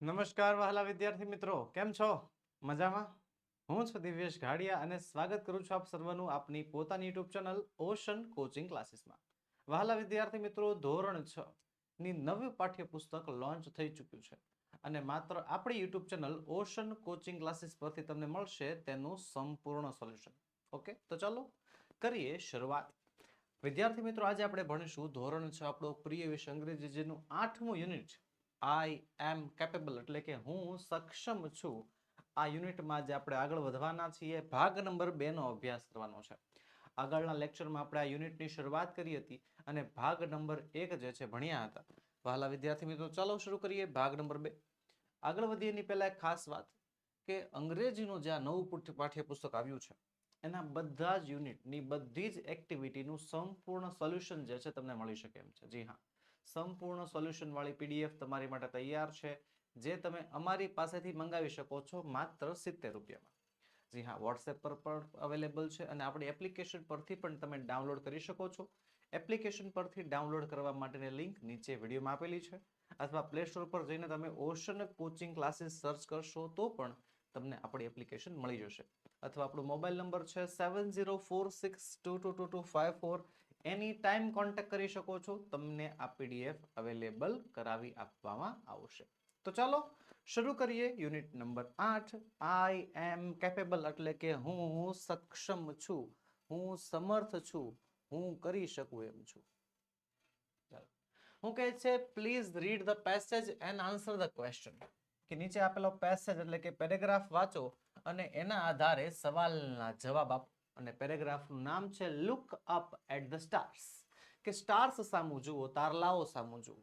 નમસ્કાર વહાલા વિદ્યાર્થી મિત્રો, કેમ છો? મજામાં? હું છું દિવ્યેશ ઘાડિયા અને સ્વાગત કરું છું આપ સર્વનું આપની પોતાની યુટ્યુબ ચેનલ ઓશન કોચિંગ ક્લાસીસમાં. વહાલા વિદ્યાર્થી મિત્રો, ધોરણ 6 ની નવી પાઠ્યપુસ્તક લોન્ચ થઈ ચૂક્યું છે અને માત્ર આપણી YouTube channel ocean coaching classes પરથી તમને મળશે તેનું સંપૂર્ણ સોલ્યુશન. ઓકે, તો ચાલો કરીએ શરૂઆત. વિદ્યાર્થી મિત્રો, આજે આપણે ભણીશું ધોરણ 6 આપણો પ્રિય વિષય અંગ્રેજી, જેનું 8મું યુનિટ છે. આઈ એમ કેપેબલ એટલે કે હું સક્ષમ છું. આ યુનિટમાં જે આપણે આગળ વધવાના છીએ, ભાગ નંબર 2 નો અભ્યાસ કરવાનો છે. આગળના લેક્ચરમાં આપણે આ યુનિટની શરૂઆત કરી હતી અને ભાગ નંબર 1 જે છે ભણ્યા હતા. વહાલા વિદ્યાર્થી મિત્રો, ચાલો શરૂ કરીએ ભાગ નંબર 2. આગળ વધીએ એની પહેલા એક ખાસ વાત કે અંગ્રેજીનું જે આ નવું પાઠ્યપુસ્તક આવ્યું છે એના બધા જ યુનિટની બધી જ એક્ટિવિટીનું સંપૂર્ણ સોલ્યુશન જે છે તમને મળી શકે એમ છે. જી હા, સંપૂર્ણ સોલ્યુશન વાળી પીડીએફ તમારી માટે તૈયાર છે, જે તમે અમારી પાસેથી મંગાવી શકો છો માત્ર 70 રૂપિયામાં. જી હા, વોટ્સએપ પર પણ અવેલેબલ છે અને આપણી એપ્લિકેશન પરથી પણ તમે ડાઉનલોડ કરી શકો છો. એપ્લિકેશન પરથી ડાઉનલોડ કરવા માટેની લિંક નીચે વિડીયોમાં આપેલી છે, અથવા પ્લે સ્ટોર પર જઈને તમે ઓશન કોચિંગ ક્લાસીસ સર્ચ કરશો તો પણ તમને આપણી એપ્લિકેશન મળી જશે. અથવા આપણો મોબાઈલ નંબર છે 7046222254. એની ટાઈમ કોન્ટેક્ટ કરી શકો છો, તમને આ પીડીએફ અવેલેબલ કરાવી આપવામાં આવશે. તો ચાલો શરૂ કરીએ યુનિટ નંબર 8. આઈ એમ કેપેબલ એટલે કે હું સક્ષમ છું, હું સમર્થ છું, હું કરી શકું એમ છું. હું કહે છે please read the passage and answer the question, કે નીચે આપેલો પેસેજ એટલે કે પેરેગ્રાફ વાંચો અને એના આધારે સવાલના જવાબ આપો. અને પેરેગ્રાફનું નામ છે look up at the stars, કે સ્ટાર્સ સામું જુઓ, તારલાઓ સામું જુઓ.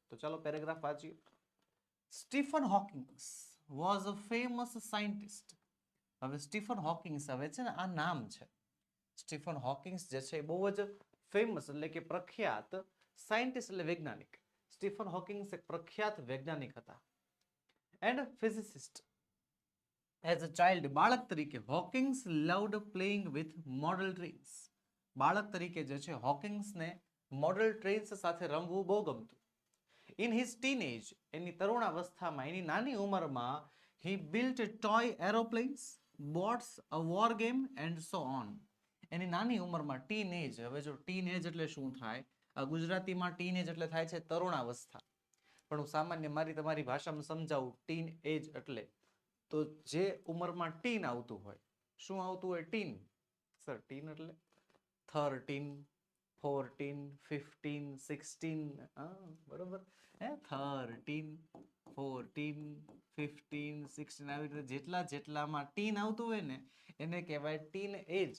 તો ચાલો પેરેગ્રાફ વાંચીએ. Stephen Hawkings was a famous scientist. હવે સ્ટીફન હોકિંગ્સ, હવે છે ને આ નામ છે. સ્ટીફન હોકિંગ્સ જે છે એ બહુ જ ફેમસ એટલે કે પ્રખ્યાત સાયન્ટિસ્ટ એટલે વૈજ્ઞાનિક. સ્ટીફન હોકિંગ્સ એક પ્રખ્યાત વૈજ્ઞાનિક હતા. And physicist. As a child, બાળક તરીકે Hawkings loved playing with model trains. બાળક તરીકે જે છે હોકિંગ્સને મોડલ ટ્રેન્સ સાથે રમવું બહુ ગમતું. ઇન હિઝ ટીનેજ, એની તરુણાવસ્થામાં, એની નાની ઉંમરમાં, he built toy aeroplanes, boats, a war game and so on. એની નાની ઉંમરમાં ટીનેજ, હવે જો ટીનેજ એટલે શું થાય, ગુજરાતીમાં ટીનેજ એટલે થાય છે તરુણાવસ્થા, પણ હું સામાન્ય મારી તમારી ભાષામાં સમજાવું. ટીન એજ એટલે તો જે ઉંમરમાં ટીન આવતું હોય. શું આવતું હોય ટીન? સર, ટીન એટલે 13, 14, 15, 16, બરોબર. 13, 14, 15, 16 આવી રીતે જેટલા જેટલામાં ટીન આવતું હોય ને એને કહેવાય ટીન એજ.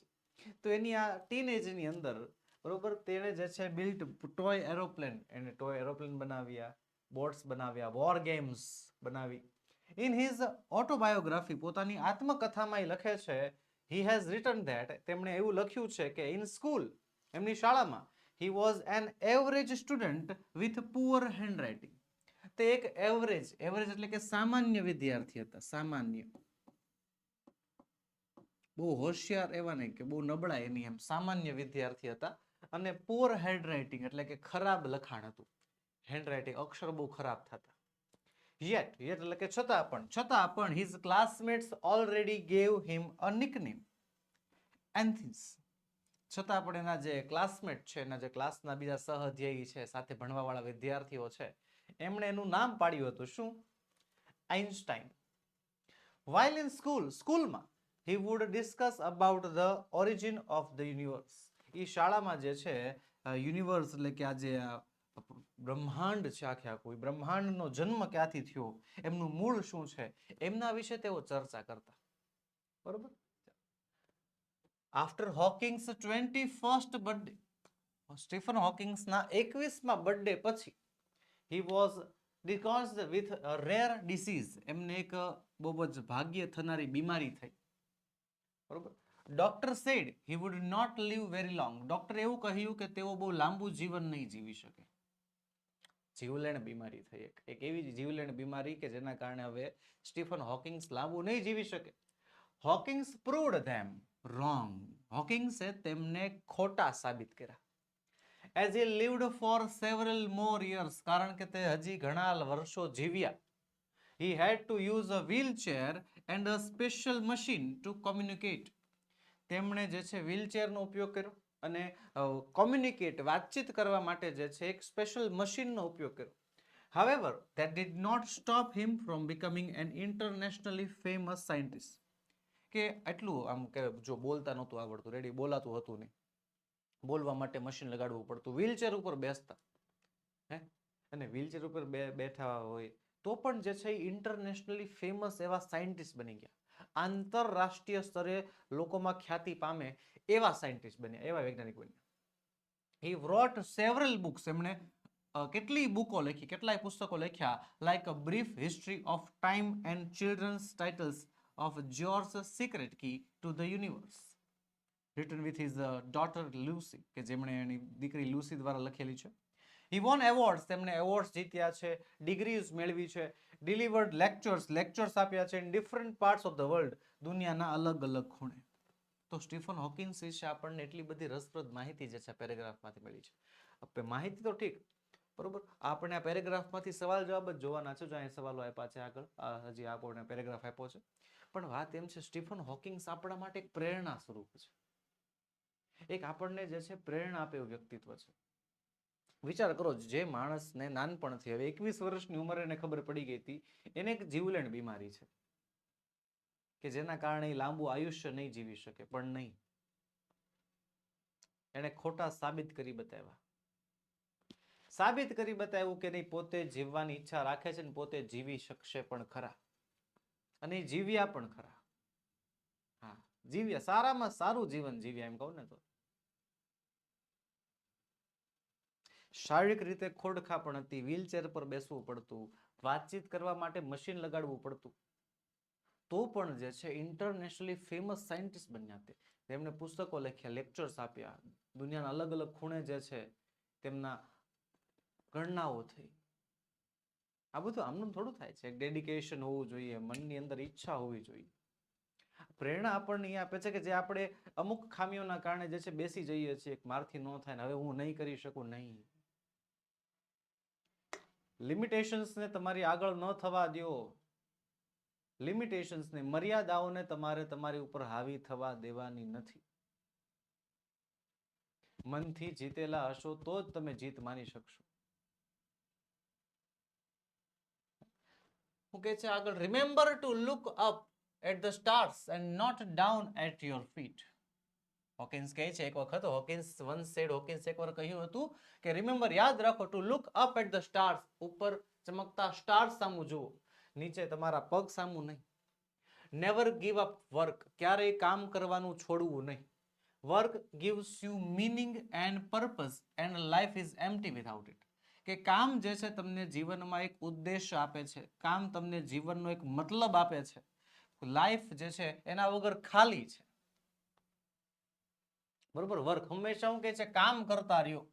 તો એની આ ટીન એજની અંદર, બરોબર, તેણે જે છે બિલ્ટ ટોય એરોપ્લેન, એને ટોય એરોપ્લેન બનાવ્યા, બોટ્સ બનાવ્યા, વોર ગેમ્સ બનાવી. ઇન હિઝ ઓટોબાયોગ્રાફી, પોતાની આત્મકથામાં એ લખે છે, he has written that, તેમણે એવું લખ્યું છે કે ઇન સ્કૂલ, એમની શાળામાં, he was an average student with poor handwriting. તે એક એવરેજ, એવરેજ એટલે કે સામાન્ય વિદ્યાર્થી હતા. સામાન્ય, બહુ હોશિયાર એવા નહીં કે બહુ નબળા એની, એમ સામાન્ય વિદ્યાર્થી હતા. અને પુઅર હેન્ડરાઇટિંગ એટલે કે ખરાબ લખાણ હતું. હેન્ડરાઇટિંગ, અક્ષર બહુ ખરાબ થતા. Yet એટલે કે છતાં પણ his classmates already gave him a nickname, Anthis. છતાં પણ એના જે ક્લાસમેટ છે, એના જે ક્લાસના બીજા સહઅધ્યાયી છે, સાથે ભણવાવાળા વિદ્યાર્થીઓ છે, એમણે એનું નામ પાડ્યું હતું. શું? આઇન્સ્ટાઈન. While in school, સ્કૂલમાં, he would discuss about the origin of the universe. એ શાળામાં જે છે યુનિવર્સ એટલે કે આ જે બ્રહ્માંડ છે, આખે આખું બ્રહ્માંડનો જન્મ ક્યાંથી થયો, એમનું મૂળ શું છે, એમના વિશે તેઓ ચર્ચા કરતા. બરોબર. After Hawking's 21st birthday, Stephen હોકિંગ્સના 21મા બર્થડે પછી, he was diagnosed with a rare disease, એમને એક બહુ જ ભાગ્ય થનારી બીમારી થઈ. બરોબર. Doctor said he would not live very long. ડોક્ટરે એવું કહ્યું કે તેઓ બહુ લાંબુ જીવન નહીં જીવી શકે. જીવલેણ બીમારી થઈ, એક એવી જીવલેણ બીમારી કે જેના કારણે હવે સ્ટીફન હોકિંગ્સ લાંબુ નહીં જીવી શકે. હોકિંગ્સ પ્રૂવડ ધેમ રોંગ. હોકિંગ્સે તેમને ખોટા સાબિત કર્યા. As he lived for several more years, કારણ કે તે હજી ઘણા વર્ષો જીવ્યા. He had to use a wheelchair and a special machine to communicate. તેમણે જે છે વ્હીલચેરનો ઉપયોગ કર્યો અને કોમ્યુનિકેટ વાતચીત કરવા માટે જે છે એક સ્પેશિયલ મશીનનો ઉપયોગ કર્યો. However, that did not stop him from becoming an internationally famous scientist. કે એટલું આમ કે જો બોલતા નહોતું આવડતું, રેડી બોલાતું હતું નહીં, બોલવા માટે મશીન લગાડવું પડતું, વ્હીલચેર ઉપર બેસતા, હે, અને વ્હીલચેર ઉપર બેઠા હોય તો પણ જે છે ઇન્ટરનેશનલી ફેમસ એવા સાયન્ટિસ્ટ બની ગયા, આંતરરાષ્ટ્રીય સ્તરે લોકોમાં ખ્યાતિ પામે એવા સાયન્ટિસ્ટ બન્યા, એવા વૈજ્ઞાનિક બન્યા. He wrote several books. એમણે કેટલી બુકો લખી, કેટલાય પુસ્તકો લખ્યા, like a brief history of time and children's titles of George secret key to the universe, written with his daughter Lucy, કે જેમણે એની દીકરી લુસી દ્વારા લખેલી છે. He won awards. તેમણે એવોર્ડ્સ જીત્યા છે, ડિગ્રીઝ મેળવી છે, delivered lectures આપ્યા છે in different parts of the world, દુનિયાના અલગ અલગ ખૂણે. તો સ્ટીફન હોકિન્સ વિશે આપણને એટલી બધી રસપ્રદ માહિતી જે છે પેરેગ્રાફમાંથી મળી છે. માહિતી તો ઠીક, બરોબર, આપણે આ પેરેગ્રાફમાંથી સવાલ જવાબ જ જોવાના છે. જો અહીં સવાલો આપ્યા છે આગળ, હજી આપણને પેરેગ્રાફ આપ્યો છે, પણ વાત એમ છે સ્ટીફન હોકિન્સ આપણા માટે એક પ્રેરણા સ્વરૂપ છે, એક આપણને જે છે પ્રેરણા આપે એવું વ્યક્તિત્વ છે. વિચાર કરો, જે માણસને નાનપણથી, હવે 21 વર્ષની ઉંમરે એને ખબર પડી ગઈ હતી એને એક જીવલેણ બીમારી છે કે જેના કારણે લાંબુ આયુષ્ય નહીં જીવી શકે, પણ નહીં, એને ખોટા સાબિત કરી બતાવ્યું કે નહીં, પોતે જીવવાની ઈચ્છા રાખે છે ને પોતે જીવી શકશે પણ ખરા, અને જીવ્યા પણ ખરા. હા, જીવ્યા, સારામાં સારું જીવન જીવ્યા એમ કહું ને તો. શારીરિક રીતે ખોડખા પણ હતી, વ્હીલચેર પર બેસવું પડતું, વાતચીત કરવા માટે મશીન લગાડવું પડતું, તો પણ જે છે ઇન્ટરનેશનલી ફેમસ સાયન્ટિસ્ટ બન્યા તે. તેમણે પુસ્તકો લખ્યા, લેક્ચર્સ આપ્યા, દુનિયાના અલગ અલગ ખૂણે જે છે તેમના ગણનાઓ થઈ. આ બધું આમનું થોડું થાય છે, ડેડિકેશન હોવું જોઈએ, મનની અંદર ઈચ્છા હોવી જોઈએ. પ્રેરણા આપણને એ આપે છે કે જે આપણે અમુક ખામીઓના કારણે જે છે બેસી જઈએ છીએ, મારથી ન થાય ને હવે હું નહીં કરી શકું, નહીં. લિમિટેશન્સને તમારી આગળ ન થવા દો, લિમિટેશન્સને, મર્યાદાઓને તમારે તમારી ઉપર હાવી થવા દેવાની નથી. મનથી જીતેલા હશો તો જ તમે જીત માની શકશો. હું કહે છે આગળ, remember to look up at the stars and not down at your feet. Hawkins કહે છે, એક વખત હોકિન્સ એકવાર કહ્યું હતું કે રિમેમ્બર, યાદ રાખો, to look up at the stars, ઉપર ચમકતા સ્ટાર્સ સામુ જુઓ, નીચે તમારા પગ સામુ નહીં. નેવર ગીવ અપ વર્ક, ક્યારેય કામ કરવાનું છોડવું નહીં. Work gives you meaning and purpose and life is empty without it. કે કામ જે છે તમને જીવનમાં એક ઉદ્દેશ્ય આપે છે, કામ તમને જીવનનો એક મતલબ આપે છે, લાઈફ જે છે એના વગર ખાલી છે, બરોબર. વર્ક હંમેશા હું કહે છે કામ કરતા રહ્યો,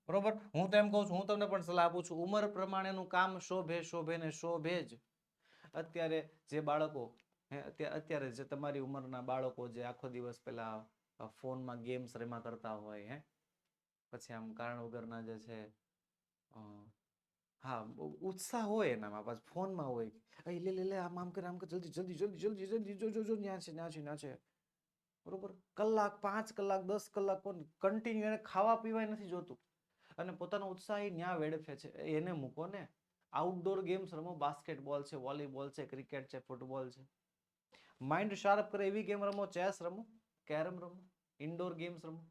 બરોબર. હું તો એમ કહું છું, હું તમને પણ સલાહ આપું છું, ઉંમર પ્રમાણેનું કામ શોભે ને શોભે જ. અત્યારે જે બાળકો, અત્યારે જે તમારી ઉંમરના બાળકો જે આખો દિવસ પેલા ફોનમાં ગેમ્સ રમા કરતા હોય, હે, પછી આમ કારણ વગરના જે છે, હા, ઉત્સાહ હોય એનામાં, પાછ ફોનમાં હોય, લે આમ કર, જલ્દી જો ન્યા છે, બરોબર. કલાક, 5 કલાક, 10 કલાક કન્ટિન્યુ, એને ખાવા પીવાય નથી જોતું અને પોતાનો ઉત્સાહ ન્યા વેડફે છે. એને મૂકો ને, આઉટડોર ગેમ્સ રમો, બાસ્કેટબોલ છે, વોલીબોલ છે, ક્રિકેટ છે, ફૂટબોલ છે. માઇન્ડ શાર્પ કરે એવી ગેમ રમો, ચેસ રમો, કેરમ રમો, ઇન્ડોર ગેમ્સ રમો.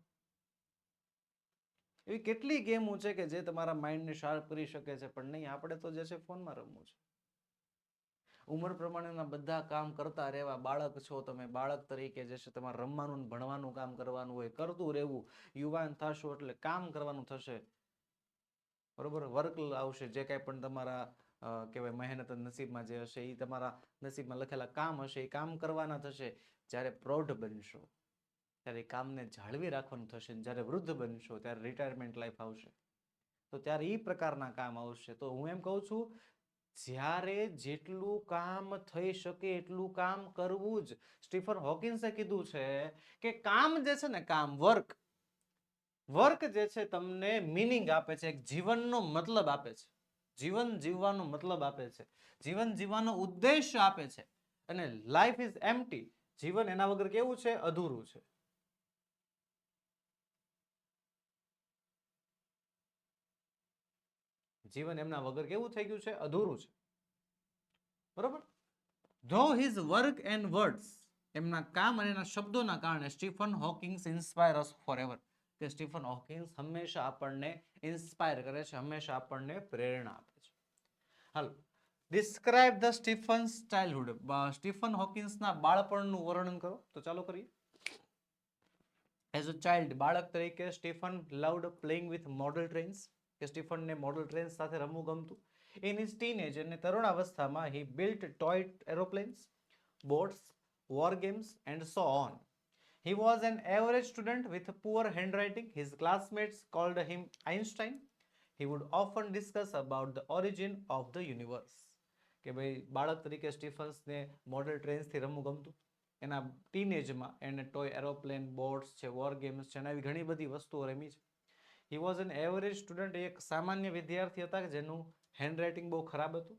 એવી કેટલી ગેમો છે કે જે તમારા માઇન્ડને શાર્પ કરી શકે છે, પણ નહીં, આપણે તો જે છે ફોનમાં રમવું છે. ઉંમર પ્રમાણેના બધા કામ કરતા રહેવા. બાળક છો તમે, બાળક તરીકે જે છે તમારે રમવાનું ભણવાનું કામ કરવાનું હોય, કરતું રહેવું. યુવાન થશો એટલે કામ કરવાનું થશે, બરોબર. વર્ક આવશે, જે કાંઈ પણ તમારા કહેવાય મહેનત નસીબમાં જે હશે, એ તમારા નસીબમાં લખેલા કામ હશે, એ કામ કરવાના થશે. જ્યારે પ્રૌઢ બનશો ત્યારે કામને જાળવી રાખવાનું થશે, જ્યારે વૃદ્ધ બનશો ત્યારે રિટાયરમેન્ટ લાઈફ આવશે, તો ત્યારે એ પ્રકારના કામ આવશે. તો હું એમ કહું છું, જ્યારે જેટલું કામ થઈ શકે એટલું કામ કરવું જ. સ્ટીફન હોકિન્સે કીધું છે કે કામ જે છે ને, કામ, વર્ક જે છે તમને મીનિંગ આપે છે, એક જીવનનો મતલબ આપે છે. જીવન જીવવાનો મતલબ આપે છે, જીવન જીવવાનો ઉદ્દેશ્ય આપે છે. અને લાઈફ ઇઝ એમ્પ્ટી, જીવન એના વગર કેવું છે? અધૂરું છે. જીવન એમના વગર કેવું થઈ ગયું છે? અધૂરું છે. બરોબર. Though his work and words, એમના કામ અને એના શબ્દોના કારણે સ્ટીફન હોકિંગ્સ ઇન્સ્પાયર અસ ફોરએવર, કે સ્ટીફન હોકિંગ્સ હંમેશા આપણને ઇન્સ્પાયર કરે છે, હંમેશા આપણને પ્રેરણા આપે છે. હાલો, describe the Stephens childhood, Stephen હોકિન્સના બાળપણનું વર્ણન કરો. તો ચાલો કરીએ. એઝ અ ચાઇલ્ડ, બાળક તરીકે Stephen loved playing with model trains, કે સ્ટીફનને મોડલ ટ્રેન્સ સાથે રમવું ગમતું. ઇન હિઝ ટીનેજ, અને તરુણાવસ્થામાં he built toy aeroplanes, boats, war games and so on. He was an average student with poor handwriting. His classmates called him Einstein. He would often discuss about the origin of the universe. કે ભાઈ બાળક તરીકે સ્ટીફન્સને model ટ્રેન્સથી રમવું ગમતું. એના ટીનેજમાં એને toy aeroplane, boats છે, war games છે, એવી ઘણી બધી વસ્તુઓ રમી છે. He was an average student, એક સામાન્ય વિદ્યાર્થી હતા જેનું હેન્ડરાઇટિંગ બહુ ખરાબ હતું.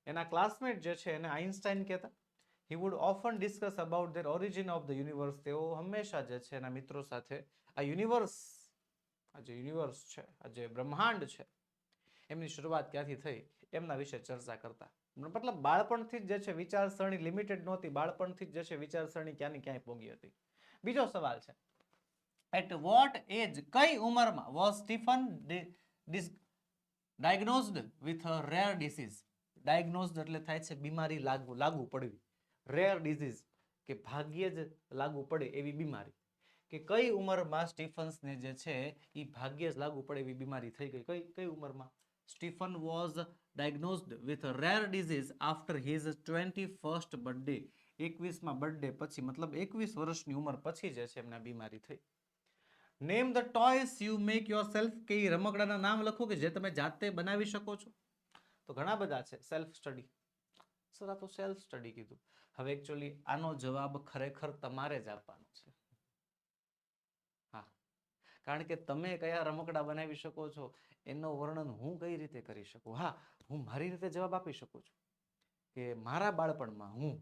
એના ક્લાસમેટ જે છે એને આઇન્સ્ટાઈન કહેતા. He would often discuss about their origin of the universe. તેઓ હંમેશા જે છે એના મિત્રો સાથે આ યુનિવર્સ, આ જે યુનિવર્સ છે, આ જે બ્રહ્માંડ છે, એમની શરૂઆત ક્યાંથી થઈ એમના વિશે ચર્ચા કરતા. મતલબ બાળપણથી જ જે છે વિચારસરણી લિમિટેડ નહોતી, બાળપણથી જ જે છે વિચારસરણી ક્યાંની ક્યાંય પોગી હતી. બીજો સવાલ છે, એટ વોટ એજ, કઈ ઉંમરમાં was Stephen diagnosed with a rare disease. Diagnosed એટલે થાય છે બીમારી લાગુ પડવી. રેર ડિઝીઝ કે ભાગ્યે જ લાગુ પડે એવી બીમારી. કે કઈ ઉંમરમાં સ્ટીફન્સને જે છે એ ભાગ્યે જ લાગુ પડે એવી બીમારી થઈ ગઈ. કઈ ઉંમરમાં? Stephen was diagnosed with a rare disease after his 21st birthday. 21મા બર્થડે પછી, મતલબ 21 વર્ષની ઉંમર પછી જે છે એમને બીમારી થઈ. Name the toys you make yourself, કે રમકડાના નામ લખો કે જે તમે જાતે બનાવી શકો છો. તો ઘણા બધા છે. Self study. સર આ તો સેલ્ફ સ્ટડી કીધું. હવે એકચ્યુઅલી આનો જવાબ ખરેખર તમારે જ આપવાનો છે. હા, કારણ કે તમે કયા રમકડા બનાવી શકો છો એનો વર્ણન હું કઈ રીતે કરી શકું. હા, હું મારી રીતે જવાબ આપી શકું છું કે મારા બાળપણમાં હું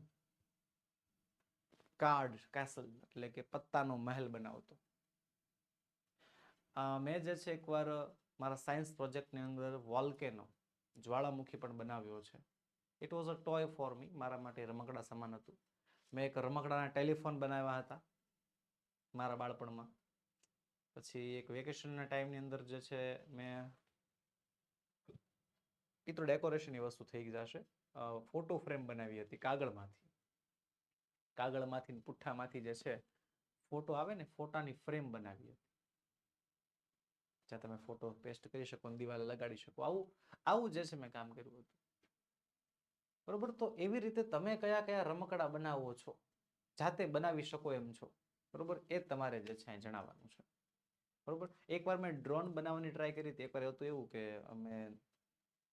કાર્ડ કેસલ એટલે કે પત્તાનો મહેલ બનાવતો. મેં જે છે એકવાર મારા સાયન્સ પ્રોજેક્ટની અંદર વોલ્કેનો, જ્વાળામુખી પણ બનાવ્યો છે. It was a toy for me, મારા માટે રમકડા સમાન હતું. મેં એક રમકડાના ટેલિફોન બનાવ્યા હતા મારા બાળપણમાં. પછી એક વેકેશનના ટાઈમની અંદર જે છે મેં, એ તો ડેકોરેશનની વસ્તુ થઈ જશે, ફોટો ફ્રેમ બનાવી હતી કાગળમાંથી પુઠ્ઠામાંથી જે છે ફોટો આવે ને, ફોટાની ફ્રેમ બનાવી હતી જ્યાં તમે ફોટો પેસ્ટ કરી શકો, દિવાલે લગાડી શકો. આવું જે છે મેં કામ કર્યું હતું. બરોબર. તો એવી રીતે તમે કયા કયા રમકડા બનાવો છો, જાતે બનાવી શકો એમ છો, બરોબર, એ તમારે જે છે જણાવવાનું છે. બરોબર. એકવાર મેં ડ્રોન બનાવવાની ટ્રાય કરી હતી. એકવાર હતું એવું કે અમે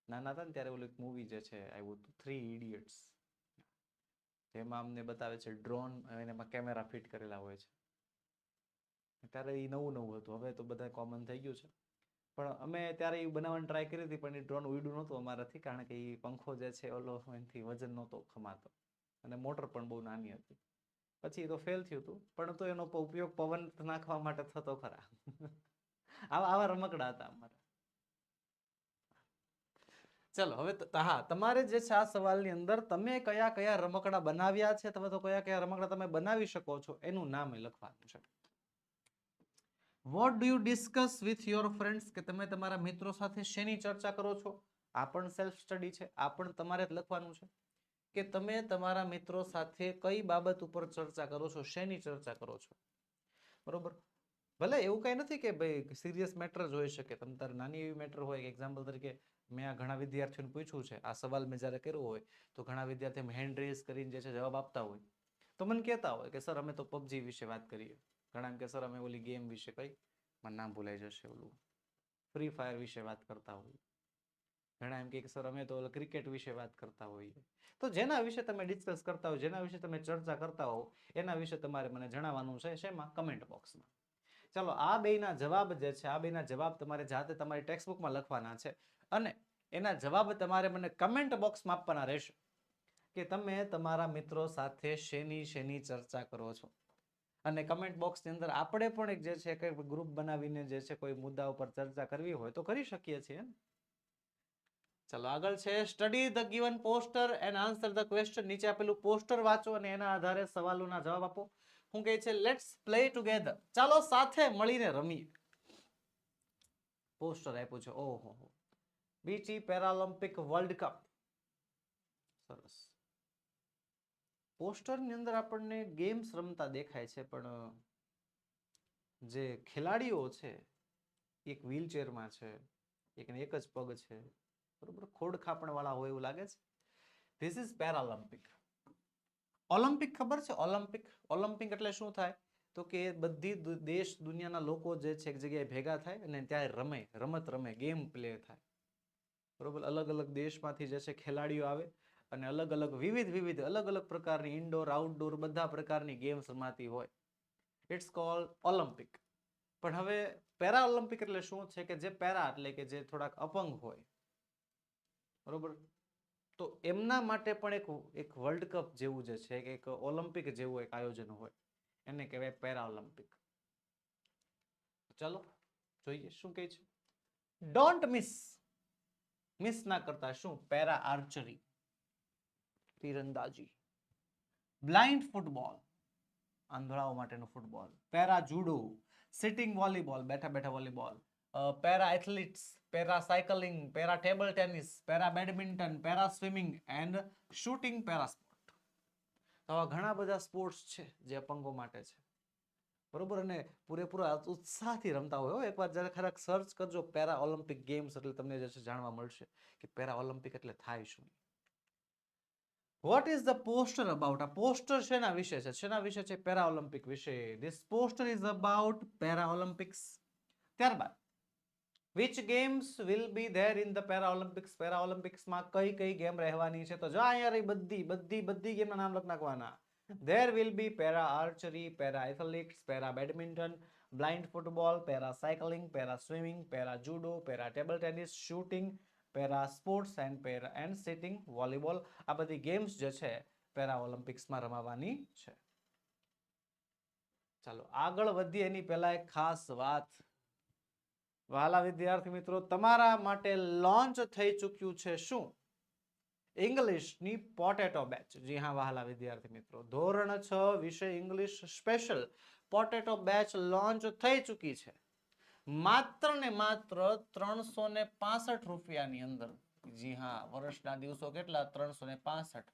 નાના હતા ને ત્યારે ઓલું એક મૂવી જે છે આવ્યું હતું, 3 Idiots, જેમાં અમને બતાવે છે ડ્રોન, એમાં કેમેરા ફિટ કરેલા હોય છે. ત્યારે એ નવું હતું, હવે તો બધા કોમન થઈ ગયું છે. પણ અમે ત્યારે એ બનાવવાની ટ્રાય કરી હતી, પણ એ ડ્રોન ઉડ્યું નહોતું અમારાથી, કારણ કે એ પંખો જે છે ઓલો એનાથી વજન નહોતો ખમાતો અને મોટર પણ બહુ નાની હતી. પછી એ તો ફેલ થયું હતું, પણ તો એનો ઉપયોગ પવન નાખવા માટે થતો ખરા. આવા રમકડા હતા અમારા. ચલો હવે હા, તમારે જે છે આ સવાલની અંદર તમે કયા કયા રમકડા બનાવ્યા છે અથવા તો કયા કયા રમકડા તમે બનાવી શકો છો એનું નામ લખવાનું છે. Vote do you discuss with your friends, કે તમે તમારા મિત્રો સાથે શેની ચર્ચા કરો છો. આ પણ સેલ્ફ સ્ટડી છે, આ પણ તમારે જ લખવાનું છે કે તમે તમારા મિત્રો સાથે કઈ બાબત ઉપર ચર્ચા કરો છો, શેની ચર્ચા કરો છો. બરોબર. ભલે એવું કઈ નથી કે ભાઈ સિરિયસ મેટર જ હોઈ શકે, તમે તારે નાની એવી મેટર હોય. એક્ઝામ્પલ તરીકે મેં આ ઘણા વિદ્યાર્થીઓને પૂછ્યું છે, આ સવાલ મેં જ્યારે કર્યો હોય તો ઘણા વિદ્યાર્થીઓ હેન્ડ રેઝ કરીને જે છે જવાબ આપતા હોય, તો મને કહેતા હોય કે સર અમે તો પબજી વિશે વાત કરીએ. ઘણા એમ કે સર અમે ઓલી ગેમ વિશે, કઈ મને નામ ભૂલાઈ જશે, ઓલું ફ્રી ફાયર વિશે વાત કરતા હોય. ઘણા એમ કે સર અમે તો ક્રિકેટ વિશે વાત કરતા હોઈએ. તો જેના વિશે તમે ડિસ્કસ કરતા હો, જેના વિશે તમે ચર્ચા કરતા હો, એના વિશે તમારે મને જણાવવાનું છે. શેમાં? કમેન્ટ બોક્સમાં. ચાલો, આ બેના જવાબ જે છે, આ બેના જવાબ તમારે જાતે તમારી ટેક્સ્ટ બુકમાં લખવાના છે. અને એના જવાબ તમારે મને કમેન્ટ બોક્સમાં આપવાના રહેશે કે તમે તમારા મિત્રો સાથે શેની ચર્ચા કરો છો. અને કમેન્ટ બોક્સની અંદર આપણે પણ એક જે છે કે ગ્રુપ બનાવીને જે છે કોઈ મુદ્દા ઉપર ચર્ચા કરવી હોય તો કરી શકીએ છીએ. ચલો આગળ છે study the given poster and answer the question. નીચે આપેલું પોસ્ટર વાંચો અને એના આધારે સવાલોના જવાબ આપો. હું કહે છે લેટ્સ પ્લે ટુગેધર. ચાલો સાથે મળીને રમીએ. પોસ્ટર આપ્યું છે. ઓહો બીટી પેરાલિમ્પિક વર્લ્ડ કપ. સરસ. પોસ્ટરની અંદર આપણને ગેમ્સ રમતા દેખાય છે પણ જે ખેલાડીઓ છે એક વ્હીલચેરમાં છે, એકને એક જ પગ છે, બરોબર, ખોડખાપણ વાળા હોય એવું લાગે છે. This is Paralympic. ઓલિમ્પિક ખબર છે? ઓલિમ્પિક ઓલિમ્પિક એટલે શું થાય તો કે બધી દેશ દુનિયાના લોકો જે છે એક જગ્યાએ ભેગા થાય અને ત્યાં રમે, રમત રમે, ગેમ પ્લે થાય, બરોબર. અલગ અલગ દેશમાંથી જે છે ખેલાડીઓ આવે અને અલગ અલગ વિવિધ અલગ અલગ પ્રકારની ઇન્ડોર આઉટડોર બધા પ્રકારની ગેમ્સ રમાતી હોય. It's called Olympic. પણ હવે પેરા ઓલિમ્પિક એટલે શું છે કે જે પેરા એટલે કે જે થોડાક અપંગ હોય, બરોબર, તો એમના માટે પણ એક વર્લ્ડ કપ જેવું જે છે કે એક ઓલિમ્પિક જેવું એક આયોજન હોય, એને કહેવાય પેરા ઓલિમ્પિક. ચાલો જોઈએ શું કહે છે. ડોન્ટ મિસ ના કરતા. શું? પેરા આર્ચરી, તીરંદાજી. બ્લાઇન્ડ ફૂટબોલ, આંધળાઓ માટેનું football. Para judo, sitting volleyball, બેઠા બેઠા volleyball. Para athletics, para cycling, para table tennis, para badminton, para swimming and shooting para sport. આવા ઘણા બધા સ્પોર્ટ્સ છે જે અપંગો માટે છે, બરોબર. અને પૂરેપૂરા ઉત્સાહથી રમતા હોય. એકવાર જયારે ખરેખર સર્ચ કરજો પેરા ઓલિમ્પિક ગેમ્સ એટલે તમને જે છે જાણવા મળશે કે પેરા ઓલિમ્પિક એટલે થાય શું. What is the poster about? આ પોસ્ટર શેના વિશે છે? શેના વિશે છે? પેરા ઓલિમ્પિક વિશે. This poster is about para Olympics. ત્યારબાદ which games will be there in the para Olympics? Para Olympics માં કઈ ગેમ રહેવાની છે? તો જો અહીંયા રહી બધી ગેમના નામ લખ નાખવાના. There will be para archery, para athletics, para badminton, blind football, para cycling, para swimming, para judo, para table tennis, shooting, para sports and sitting volleyball. આ બધી ગેમ્સ જે છે પેરા ઓલિમ્પિક્સમાં રમાવાની છે. ચાલો આગળ વધીએ એની પહેલા એક ખાસ વાત. વહાલા વિદ્યાર્થી મિત્રો, તમારા માટે લોન્ચ થઈ ચૂક્યું છે શું? ઇંગ્લિશની પોટેટો બેચ. જી હા વહાલા વિદ્યાર્થી મિત્રો, ધોરણ 6 વિષય English special potato batch launch થઈ ચૂકી છે. માત્ર ને માત્ર 365 રૂપિયાની અંદર. જી હા, વર્ષના દિવસો કેટલા? 365.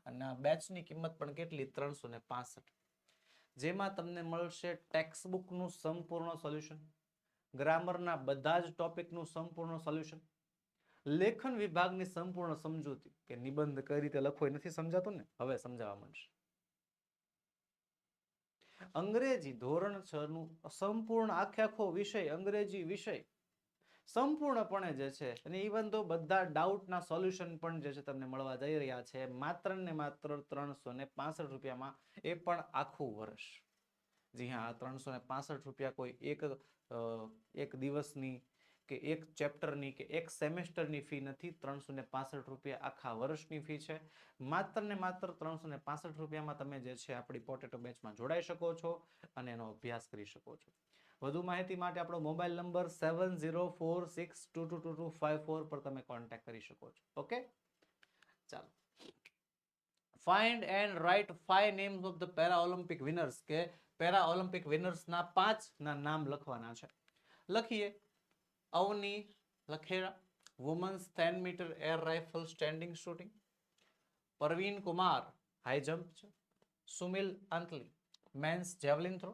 અને આ બેચની કિંમત પણ કેટલી? 365. જેમાં તમને મળશે ટેક્સ્ટ બુકનું સંપૂર્ણ સોલ્યુશન, ગ્રામરના બધા જ ટોપિકનું સંપૂર્ણ સોલ્યુશન, લેખન વિભાગની સંપૂર્ણ સમજૂતી કે નિબંધ કઈ રીતે લખવો એ નથી સમજાતું ને, હવે સમજાવવા માંડશે. અંગ્રેજી ધોરણ 6 નું સંપૂર્ણ આખો વિષય અંગ્રેજી વિષય સંપૂર્ણપણે જે છે અને ઇવન તો બધા ડાઉટના સોલ્યુશન પણ જે છે તમને મળવા જઈ રહ્યા છે માત્ર ને માત્ર 365 રૂપિયામાં, એ પણ આખું વર્ષ. જી હા, 365 રૂપિયા કોઈ એક દિવસની કે એક ચેપ્ટરની કે એક સેમેસ્ટરની ફી નથી. 365 રૂપિયા આખા વર્ષની ફી છે. માત્ર ને માત્ર 365 રૂપિયામાં તમે જે છે આપણી પોટેટો બેચમાં જોડાઈ શકો છો અને એનો અભ્યાસ કરી શકો છો. વધુ માહિતી માટે આપણો મોબાઈલ નંબર 7046222254 પર તમે કોન્ટેક્ટ કરી શકો છો. ઓકે, ચાલો. Find and write 5 names of the para Olympic winners, કે પેરા ઓલિમ્પિક વિનર્સના 5 ના નામ લખવાના છે. લખીએ. Avani Lekhara, women's 10 metre air rifle standing shooting. Praveen Kumar, high jump છે. Sumil Antil, men's javelin throw.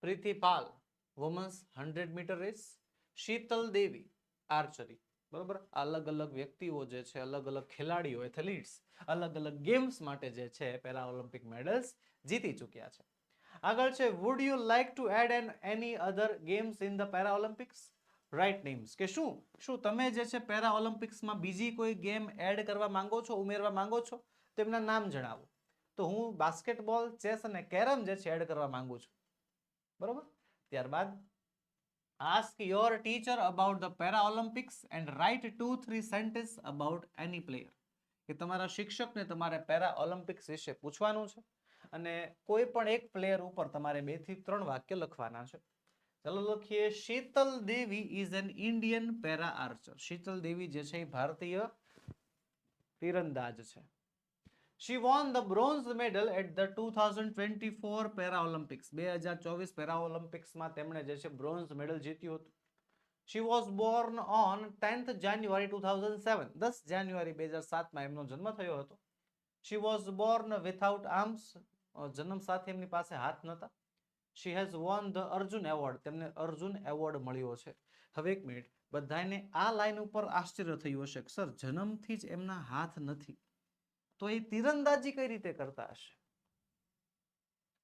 Preeti Pal, women's 100 metre race. Sheetal Devi, archery. બરોબર, અલગ અલગ વ્યક્તિઓ જે છે, અલગ અલગ ખેલાડીઓ એથ્લીટ્સ અલગ અલગ ગેમ્સ માટે જે છે પેરા ઓલિમ્પિક મેડલ્સ જીતી ચૂક્યા છે. આગળ છે would you like to add any other games in the para Olympics? Write names, કે શું તમે જે છે પેરા ઓલિમ્પિક્સમાં બીજી કોઈ ગેમ એડ કરવા માંગો છો, ઉમેરવા માંગો છો? તેમના નામ જણાવો. તો હું બાસ્કેટબોલ, ચેસ અને કેરમ જે છે એડ કરવા માંગુ છું. બરોબર. ત્યારબાદ Ask your teacher about the Paralympics and write 2-3 sentences about any player. કે તમારા શિક્ષકને તમારે પેરા ઓલિમ્પિક્સ વિશે પૂછવાનું છે અને કોઈ પણ એક પ્લેયર ઉપર તમારે 2 થી 3 વાક્ય લખવાના છે. ચલો લખીએ. Sheetal Devi is an Indian para archer. Sheetal Devi જે છે એ ભારતીય તીરંદાજ છે. She won the bronze medal at the 2024 Paralympics. 2024 પેરાઓલિમ્પિક્સમાં તેમણે જે છે બ્રોન્ઝ મેડલ જીત્યું હતું. She was born on 10th January 2007. 10 જાન્યુઆરી 2007 એમનો જન્મ થયો હતો. She was born without arms. જન્મ સાથે એમની પાસે હાથ નહોતા. She has won the Arjun Award. તેમને અર્જુન એવોર્ડ મળ્યો છે. હવે એક મિનિટ, બધાને આ લાઈન ઉપર આશ્ચર્ય થયું હશે કે સર જન્મથી જ એમના હાથ નથી, તો એ તીરંદાજી કઈ રીતે કરતા હશે?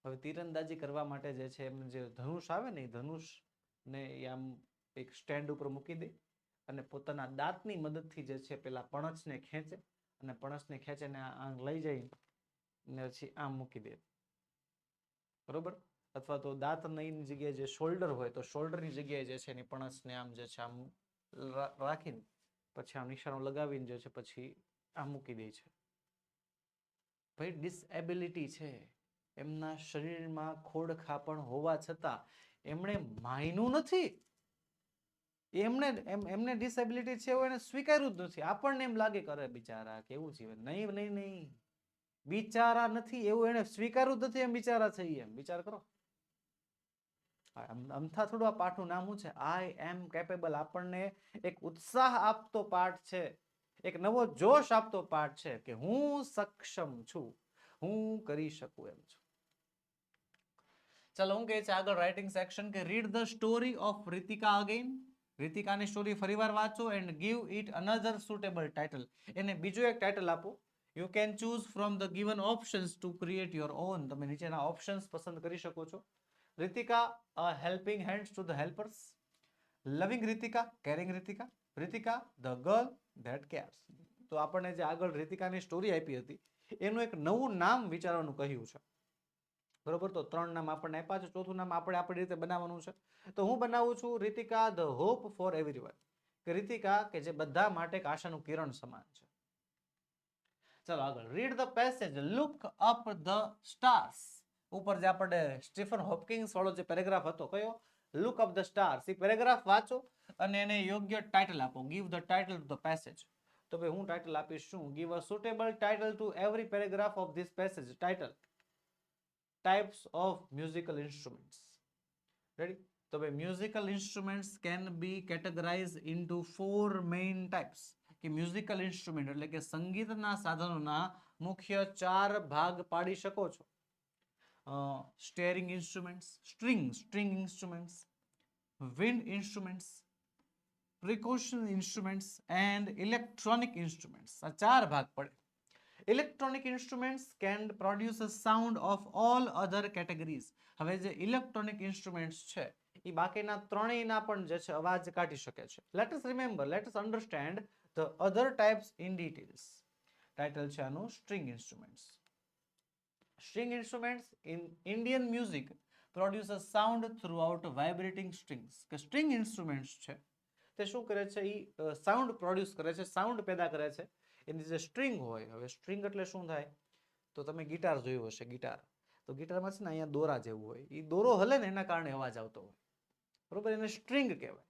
હવે તીરંદાજી કરવા માટે જે છે એમ જે ધનુષ આવે ને, એ ધનુષ ને આમ એક સ્ટેન્ડ ઉપર મૂકી દે અને પોતાના દાંતની મદદથી જે છે પેલા પણછને ખેંચે અને પણછને ખેંચીને આમ લઈ જાય ને પછી આમ મૂકી દે, બરોબર? અથવા તો દાંતની જગ્યાએ જે શોલ્ડર હોય તો શોલ્ડરની જગ્યાએ જે છે એની પણછને આમ જે છે આમ રાખીને પછી આમ નિશાનો લગાવીને જે છે પછી આમ મૂકી દે છે. ભાઈ ડિસએબિલિટી છે, એમના શરીરમાં ખોડખાં પણ હોવા છતાં એમણે માન્યું નથી. એમને ડિસેબિલિટી છે એવું એને સ્વીકાર્યું જ નથી. આપણને એમ લાગે કરે બિચારા કેવું જીવન. નહીં નહીં નહીં, બિચારા નથી એવું એને સ્વીકાર્યું જ નથી. એમ બિચારા છે એમ વિચાર કરો. અમથા થોડું આ પાઠનું નામ શું છે? આઈ એમ કેપેબલ. આપણને એક ઉત્સાહ આપતો પાઠ છે, એક નવો જોશ આપતો પાઠ છે કે હું સક્ષમ છું, હું કરી શકું એમ છું. ચલો હું કહે છે આગળ રાઇટિંગ સેક્શન કે read the story of Ritika again. રીતિકાની સ્ટોરી ફરીવાર વાંચો and give it another suitable title. એને બીજું એક ટાઇટલ આપો. You can choose from the given options to create your own. તમે નીચેના ઓપ્શન્સ પસંદ કરી શકો છો. Ritika, a helping hands to the helpers. Loving Ritika, caring Ritika. Ritika, the girl that cares. તો આપણને જે આગળ રીતિકાની સ્ટોરી આપી હતી એનું એક નવું નામ વિચારવાનું કહ્યું છે, બરોબર? તો 3 નામ આપણને આપ્યા છે, ચોથું નામ આપણે આપણી રીતે બનાવવાનું છે. તો હું બનાવું છું Ritika the hope four everyone. કે રીતિકા કે જે બધા માટે એક આશાનું કિરણ સમાન છે. ચલો આગળ. Read the passage look up the stars. ઉપર જે આપણે સ્ટીફન હોપકિંગ્સ વાળો જે પેરેગ્રાફ હતો, કયો? Look up the stars. A paragraph વાંચો અને એને યોગ્ય ટાઇટલ આપો. Give the title to the passage. તો ભાઈ હું ટાઇટલ આપીશ શું? Give a suitable title two every paragraph of this passage. Title types of musical instruments. Ready? So musical instruments can be categorized into 4 main types. કે musical instrument એટલે કે સંગીતના સાધનોના મુખ્ય 4 ભાગ પાડી શકો છો. String instruments, string instruments, wind instruments, percussion instruments and electronic instruments. આ 4 ભાગ પડે. Electronic instruments can produce a sound of all other categories. હવે જે ઇલેક્ટ્રોનિક ઇન્સ્ટ્રુમેન્ટ્સ છે એ બાકીના ત્રણેયના પણ જે છે અવાજ કાઢી શકે છે. Let us remember, let us understand the other types in details. Title છે આનું string instruments. String instruments in Indian music produce a sound throughout vibrating strings. કે string instruments છે તે શું કરે છે? એ સાઉન્ડ પ્રોડ્યુસ કરે છે, સાઉન્ડ પેદા કરે છે. એની જે સ્ટ્રિંગ હોય, હવે સ્ટ્રિંગ એટલે શું થાય? તો તમે ગિટાર જોયું હશે. ગિટાર તો ગિટારમાં છે ને અહીંયા દોરા જેવું હોય, એ દોરો હલે ને એના કારણે અવાજ આવતો હોય, બરોબર? એને સ્ટ્રિંગ કહેવાય.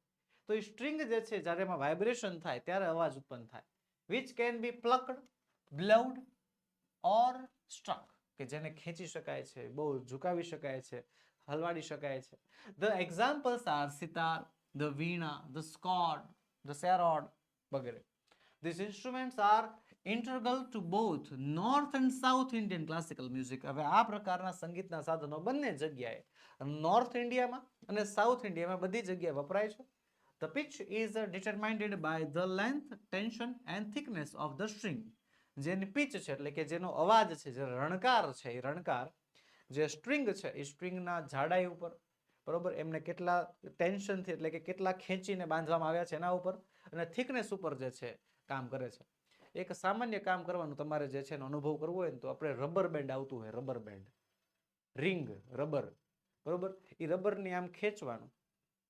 તો એ સ્ટ્રિંગ જે છે જ્યારે એમાં વાઇબ્રેશન થાય ત્યારે અવાજ ઉત્પન્ન થાય. Which can be plucked, blowed or struck. કે જેને ખેંચી શકાય છે, બહુ ઝુકાવી શકાય છે, હલવાડી શકાય છે. The examples are sitar, the veena, the scored, the sarod વગેરે. These instruments are integral to both North and South Indian classical music. હવે આ પ્રકારના સંગીતના સાધનો બંને જગ્યાએ, નોર્થ ઇન્ડિયામાં અને સાઉથ ઇન્ડિયામાં બધી જગ્યાએ વપરાય છે. The pitch is determined by the length, tension and thickness of the string. જેની પિચ છે એટલે કે જેનો અવાજ છે, જે રણકાર છે, એ રણકાર જે સ્ટ્રિંગ છે એ સ્ટ્રિંગના જાડાઈ ઉપર, બરોબર, એમને કેટલા ટેન્શનથી એટલે કે કેટલા ખેંચીને બાંધવામાં આવ્યા છે એના ઉપર, અને થિકનેસ ઉપર જે છે કામ કરે છે. એક સામાન્ય કામ કરવાનું તમારે જે છે એનો અનુભવ કરવો હોય ને તો આપણે રબર બેન્ડ આવતું હોય, રબર બેન્ડ, રિંગ રબર, બરોબર, એ રબરની આમ ખેંચવાનું,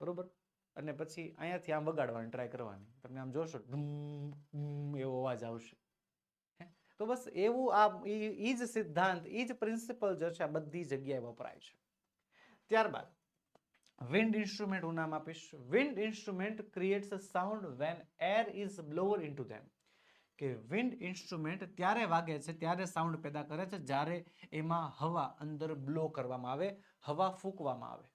બરોબર, અને પછી અહીંયાથી આમ વગાડવાની ટ્રાય કરવાની, તમે આમ જોશો એવો અવાજ આવશે. તો બસ એવું આ ઈ જ સિદ્ધાંત, ઈ જ પ્રિન્સિપલ જે છે આ બધી જગ્યાએ વપરાય છે. ત્યારબાદ વિન્ડ ઇન્સ્ટ્રુમેન્ટ હું નામ આપીશ. Wind instrument creates a sound when air is blower into them. કે વિન્ડ ઇન્સ્ટ્રુમેન્ટ ત્યારે વાગે છે, ત્યારે સાઉન્ડ પેદા કરે છે જ્યારે એમાં હવા અંદર બ્લો કરવામાં આવે, હવા ફૂંકવામાં આવે.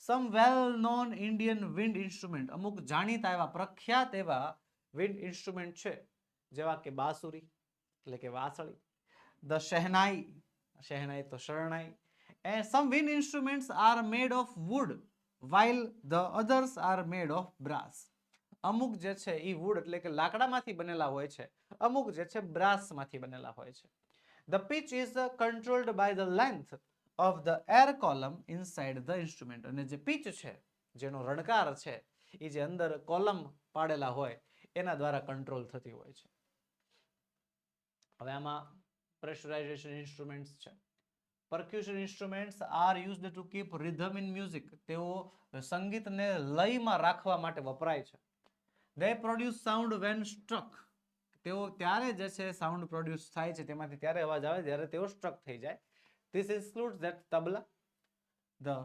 Some well known Indian wind instrument, અમુક જાણીતા એવા પ્રખ્યાત એવા વિન્ડ ઇન્સ્ટ્રુમેન્ટ છે, જેવા કે બાંસુરી એટલે કે વાંસળી, ધ શહેનાઈ, શહેનાઈ તો શરણાઈ. And some wind instruments are made of wood while the others are made of brass. અમુક જે છે એ વુડ એટલે કે લાકડામાંથી બનેલા હોય છે, અમુક જે છે બ્રાસમાંથી બનેલા હોય છે. The pitch is controlled by the length of the air column inside the instrument. અને જે પિચ છે, જેનો રણકાર છે, એ જે અંદર કોલમ પાડેલા હોય એના દ્વારા કંટ્રોલ થતી હોય છે. હવે આમાં પ્રેશરાઇઝેશન ઇન્સ્ટ્રુમેન્ટ્સ છે. Percussion instruments are used to keep rhythm in music. તેઓ સંગીતને લયમાં રાખવા માટે વપરાય છે. They produce sound when struck. તેઓ ત્યારે જે છે સાઉન્ડ પ્રોડ્યુસ થાય છે, તેમાંથી ત્યારે અવાજ આવે જ્યારે તેઓ સ્ટ્રક થઈ જાય. This includes that tabla, the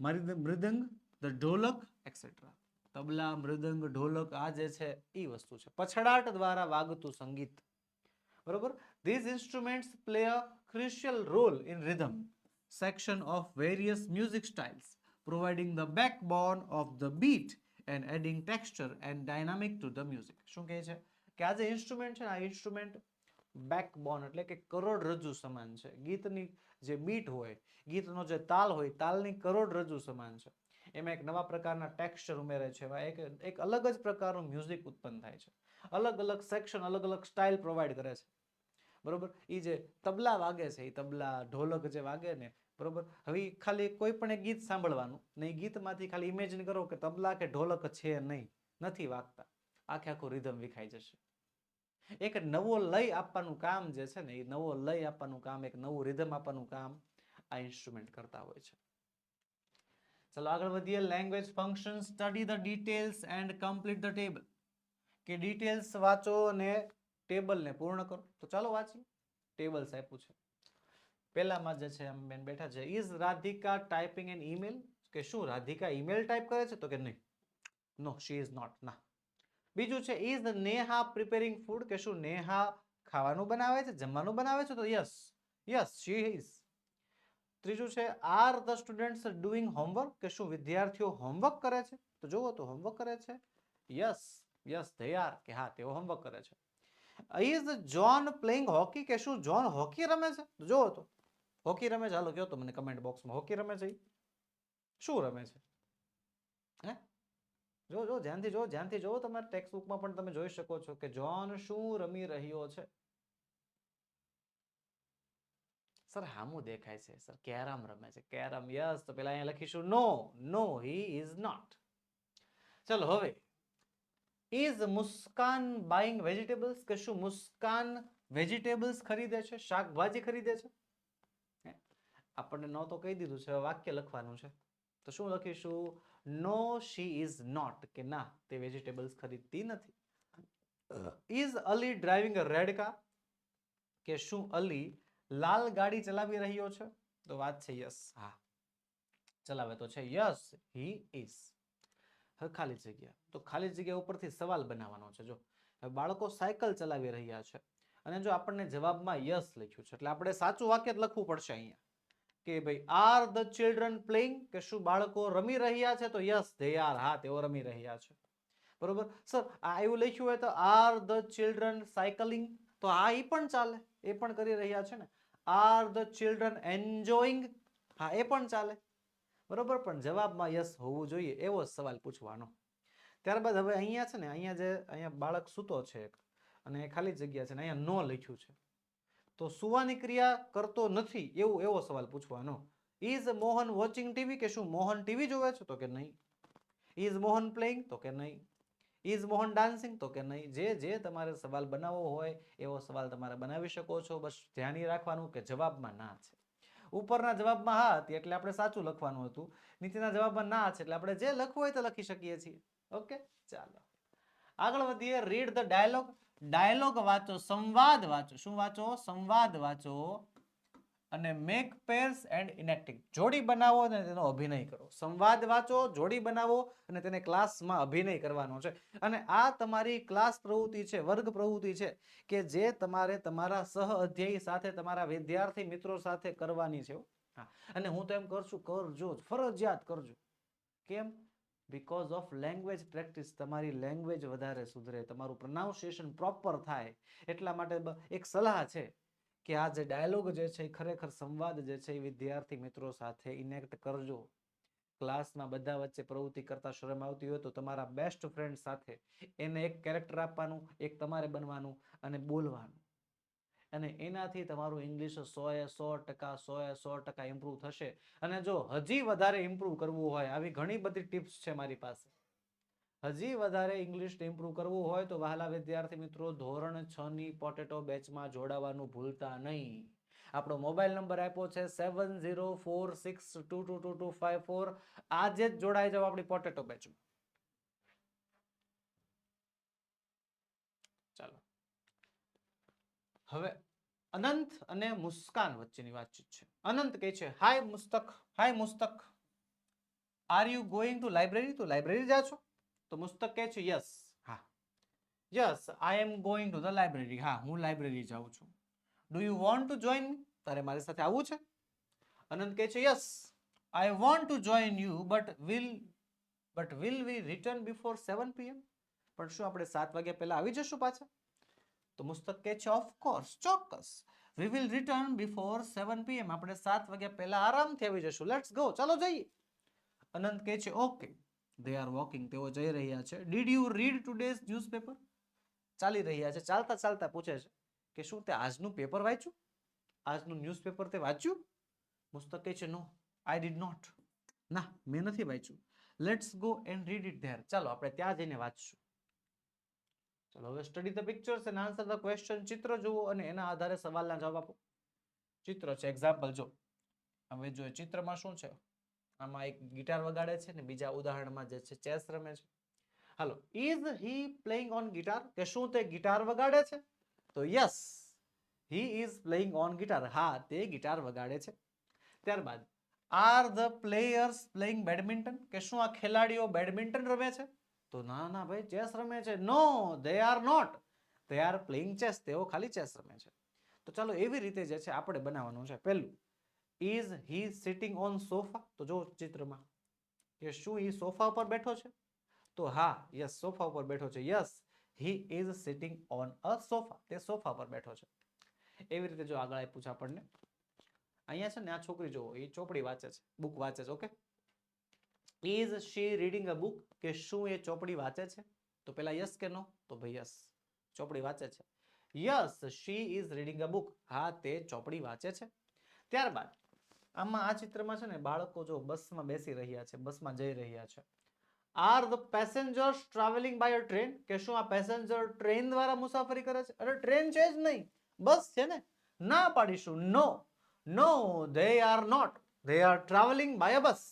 mridang, the ઢોલક, etc. તબલા, મૃદંગ, ઢોલક આ જે છે એ વસ્તુ છે. પછડાટ દ્વારા વાગતું સંગીત. બરોબર? These instruments play a crucial role in rhythm section of various music styles, providing the backbone of the beat and adding texture and dynamic to the music. શું કહે છે કે આ જે ઇન્સ્ટ્રુમેન્ટ છે, આ ઇન્સ્ટ્રુમેન્ટ બેકબોન એટલે કે કરોડરજ્જુ સમાન છે. ગીતની જે બીટ હોય, ગીતનો જે તાલ હોય, તાલની કરોડરજ્જુ સમાન છે. એમાં એક નવા પ્રકારના ટેક્સચર ઉમેરે છે, એક અલગ જ પ્રકારનું મ્યુઝિક ઉત્પન્ન થાય છે. અલગ અલગ સેક્શન, અલગ અલગ સ્ટાઇલ પ્રોવાઈડ કરે છે. બરોબર? એ જે તબલા વાગે છે, એ તબલા, ઢોલક જે વાગે ને, બરોબર, હવે ખાલી કોઈ પણ એક ગીત સાંભળવાનું ને, એ ગીતમાંથી ખાલી ઇમેજિન કરો કે તબલા કે ઢોલક છે નહીં, નથી વાગતા, આખે આખું રિધમ વિખાઈ જશે. એક નવો લય આપવાનું કામ જે છે ને, એ નવો લય આપવાનું કામ, એક નવું રિધમ આપવાનું કામ આ ઇન્સ્ટ્રુમેન્ટ કરતા હોય છે. ચલો આગળ વધીએ. Language function, study the details and complete the table. કે ડિટેલ્સ વાંચો અને ટેબલને પૂર્ણ કરો. તો ચાલો વાંચીએ. ટેબલ્સ આપ્યું છે. પહેલામાં જે છે આમ બેન બેઠા છે, is Radhika typing an email. કે શું રાધિકા ઈમેલ ટાઈપ કરે છે? તો કે નહીં, નો, શી ઇઝ નોટ, ના. બીજું છે, ઇઝ નેહા પ્રિપેરિંગ ફૂડ. કે શું નેહા ખાવાનું બનાવે છે, જમવાનું બનાવે છે? તો યસ, યસ, શી ઇઝ. ત્રીજું છે, are the students doing homework. કે શું વિદ્યાર્થીઓ હોમવર્ક કરે છે? તો જુઓ તો હોમવર્ક કરે છે. Yes, yes, they are. કે હા, તેઓ હોમવર્ક કરે છે. Is John playing hockey. કે શું જોન હોકી રમે છે? તો જુઓ તો હોકી રમે છે. હાલો કહો તો મને કમેન્ટ બોક્સમાં, હોકી રમે છે? શું રમે છે? હે, જો જો ધ્યાનથી જો, ધ્યાનથી જો. તમારા ટેક્સ્ટ બુકમાં પણ તમે જોઈ શકો છો કે જોન શું રમી રહ્યો છે. સર હામું દેખાય છે, સર કેરમ રમે છે. Carrom, yes. તો પેલા અહીંયા લખીશું નો, નો, હી ઇઝ નોટ. ચલો હવે, ઇઝ મુસ્કાન બાઇંગ વેજીટેબલ્સ. કે શું મુસ્કાન વેજીટેબલ્સ ખરીદે છે, શાકભાજી ખરીદે છે? આપણને નો તો કહી દીધું છે, વાક્ય લખવાનું છે. તો શું લખીશું? નો, શી ઇઝ નોટ. કે ના, તે વેજીટેબલ્સ ખરીદતી નથી. Is Ali driving a red car. કે શું અલી લાલ ગાડી ચલાવી રહ્યો છે? તો વાત છે યસ, હા, ચલાવે તો છે. Yes, he is. હવે ખાલી જગ્યા. તો ખાલી જગ્યા ઉપરથી સવાલ બનાવવાનો છે. જો બાળકો સાયકલ ચલાવી રહ્યા છે અને જો આપણને જવાબમાં યસ લખ્યું છે, એટલે આપણે સાચું વાક્ય જ લખવું પડશે અહીંયા કે ભાઈ આર ધ ચિલ્ડ્રન પ્લેઇંગ. કે શું બાળકો રમી રહ્યા છે? તો યસ, ધે આર. હા, તેઓ રમી રહ્યા છે. બરોબર સર, આ એવું લખ્યું હોય તો આર ધ ચિલ્ડ્રન સાયકલિંગ, તો આ એ પણ ચાલે, એ પણ કરી રહ્યા છે ને. આર ધ ચિલ્ડ્રન એન્જોઈંગ, હા, એ પણ ચાલે. બરોબર, પણ જવાબમાં યસ હોવું જોઈએ, એવો સવાલ પૂછવાનો. ત્યારબાદ હવે અહીંયા છે ને, અહીંયા બાળક સૂતો છે અને ખાલી જગ્યા છે ને, અહીંયા નો લખ્યું છે. તો સુવાની ક્રિયા કરતો નથી એવો સવાલ પૂછવાનો. Is Mohan watching TV. કે શું મોહન ટીવી જોવે છે? તો કે નહીં. Is Mohan playing? તો કે નહીં. Is Mohan dancing? તો કે નહીં. જે તમારે સવાલ બનાવવો હોય એવો સવાલ તમારે બનાવી શકો છો. બસ ધ્યાન રાખવાનું કે જવાબમાં ના છે. ઉપરના જવાબમાં હા હતી એટલે આપણે સાચું લખવાનું હતું, નીચેના જવાબમાં ના છે એટલે આપણે જે લખવું હોય તે લખી શકીએ છીએ. ઓકે, ચાલો આગળ વધીએ. Read the dialogue. ડાયલોગ વાંચો, સંવાદ વાંચો. શું વાંચો? સંવાદ વાંચો. અને મેક પેર્સ એન્ડ ઇનેક્ટિંગ. જોડી બનાવો અને તેનો અભિનય કરો. સંવાદ વાંચો, જોડી બનાવો અને તેને ક્લાસમાં અભિનય કરવાનો છે. અને આ તમારી ક્લાસ પ્રવૃત્તિ છે, વર્ગ પ્રવૃત્તિ છે કે જે તમારે તમારા સહ અધ્યાયી સાથે, તમારા વિદ્યાર્થી મિત્રો સાથે કરવાની છે. હા, અને હું તો એમ કરશું, કરજો, ફરજિયાત કરજો. કેમ? Because of language practice. તમારી લેંગ્વેજ વધારે સુધરે, તમારું પ્રોનાઉન્સિએશન પ્રોપર થાય. એટલા માટે એક સલાહ છે કે આ જે ડાયલોગ જે છે, ખરેખર સંવાદ જે છે એ વિદ્યાર્થી મિત્રો સાથે ઇનેક્ટ કરજો. ક્લાસમાં બધા વચ્ચે પ્રવૃત્તિ કરતા શરમ આવતી હોય તો તમારા બેસ્ટ ફ્રેન્ડ સાથે એને એક કેરેક્ટર આપવાનું, એક તમારે બનવાનું અને બોલવાનું. અને એનાથી તમારું ઇંગ્લિશ 100% ઇમ્પ્રુવ થશે. અને જો હજી વધારે ઇમ્પ્રુવ કરવું હોય, આવી ઘણી બધી ટિપ્સ છે મારી પાસે. હજી વધારે ઇંગ્લિશ ઇમ્પ્રુવ કરવું હોય તો વહાલા વિદ્યાર્થી મિત્રો, ધોરણ 6 ની પોટેટો બેચમાં જોડાવાનું ભૂલતા નહીં. આપણો મોબાઈલ નંબર આપ્યો છે 7046222254. આજે જ જોડાઈ જાવ આપણી પોટેટો બેચમાં. ચાલો હવે અનંત અને મુસ્કાન વચ્ચેની વાતચીત છે. અનંત કહે છે, hi Mustaq, hi Mustaq, are you going to library? તો લાઇબ્રેરી જા છો? તો મુસ્તક કહે છે, યસ, હા, yes I am going to the library. હા, હું લાઇબ્રેરી જાઉં છું. Do you want to join me? તારે મારી સાથે આવવું છે? અનંત કહે છે, yes I want to join you but will we return before 7 PM? પણ શું આપણે 7 વાગ્યા પહેલા આવી જશું પાછા? તો મુસ્તક કહે છે, ઓફ કોર્સ, ચોક્કસ, we will return before 7 PM. આપણે 7 વાગ્યા પહેલા આરામથી આવી જશું. લેટ્સ ગો, ચાલો જઈએ. અનંત કહે છે, ઓકે. They are walking. તેઓ જઈ રહ્યા છે. Did you read today's newspaper? ચાલી રહ્યા છે, ચાલતા ચાલતા પૂછે છે કે શું તે આજનું પેપર વાંચ્યું? આજનું ન્યૂઝપેપર તે વાંચ્યું? મુસ્તક કહે છે, નો આઈ ડીડ નોટ. ના, મેં નથી વાંચ્યું. Let's go and read it there. ચાલો આપણે ત્યાં જઈને વાંચશું. ચલો હવે study the pictures and answer the question. ચિત્ર જુઓ અને એના આધારે સવાલના જવાબ આપો. ચિત્ર છે, એક્ઝામ્પલ જો. હવે જો ચિત્રમાં શું છે? આમાં એક ગિટાર વગાડે છે ને બીજા ઉદાહરણમાં જે છે ચેસ રમે છે. હાલો, is he playing on guitar? કે શું તે ગિટાર વગાડે છે? તો yes, he is playing on guitar. હા, તે ગિટાર વગાડે છે. ત્યારબાદ are the players playing badminton? કે શું આ ખેલાડીઓ બેડમિન્ટન રમે છે? તો ના ના ભાઈ, ચેસ રમે છે. No, they are not, they are playing chess. તેઓ ખાલી ચેસ રમે છે. તો ચાલો એવી રીતે જે છે આપણે બનાવવાનું છે. પહેલું, is he sitting on sofa? તો જો ચિત્રમાં કે શું હી સોફા ઉપર બેઠો છે? તો હા, યસ, સોફા ઉપર બેઠો છે. Yes, he is sitting on a sofa. તે સોફા પર બેઠો છે. એવી રીતે જો આગળ આપ્યું છે આપણને. અહીંયા છે ને આ છોકરી જોવો, એ ચોપડી વાંચે છે, બુક વાંચે છે. Okay, is she reading a book? કે શું એ ચોપડી વાંચે છે? તો પેલા યસ કે નો? તો ભાઈ યસ, ચોપડી વાંચે છે. Yes, she is reading a book. હા, તે ચોપડી વાંચે છે. ત્યારબાદ આમાં આ ચિત્રમાં છે ને બાળકો જો બસમાં બેસી રહ્યા છે, બસમાં જઈ રહ્યા છે. Are the passengers travelling by a train? કે શું આ પેસેન્જર ટ્રેન દ્વારા મુસાફરી કરે છે? અરે ટ્રેન છે જ નહીં, બસ છે ને. ના પાડીશું, નો, નો, they are not, they are traveling by a bus.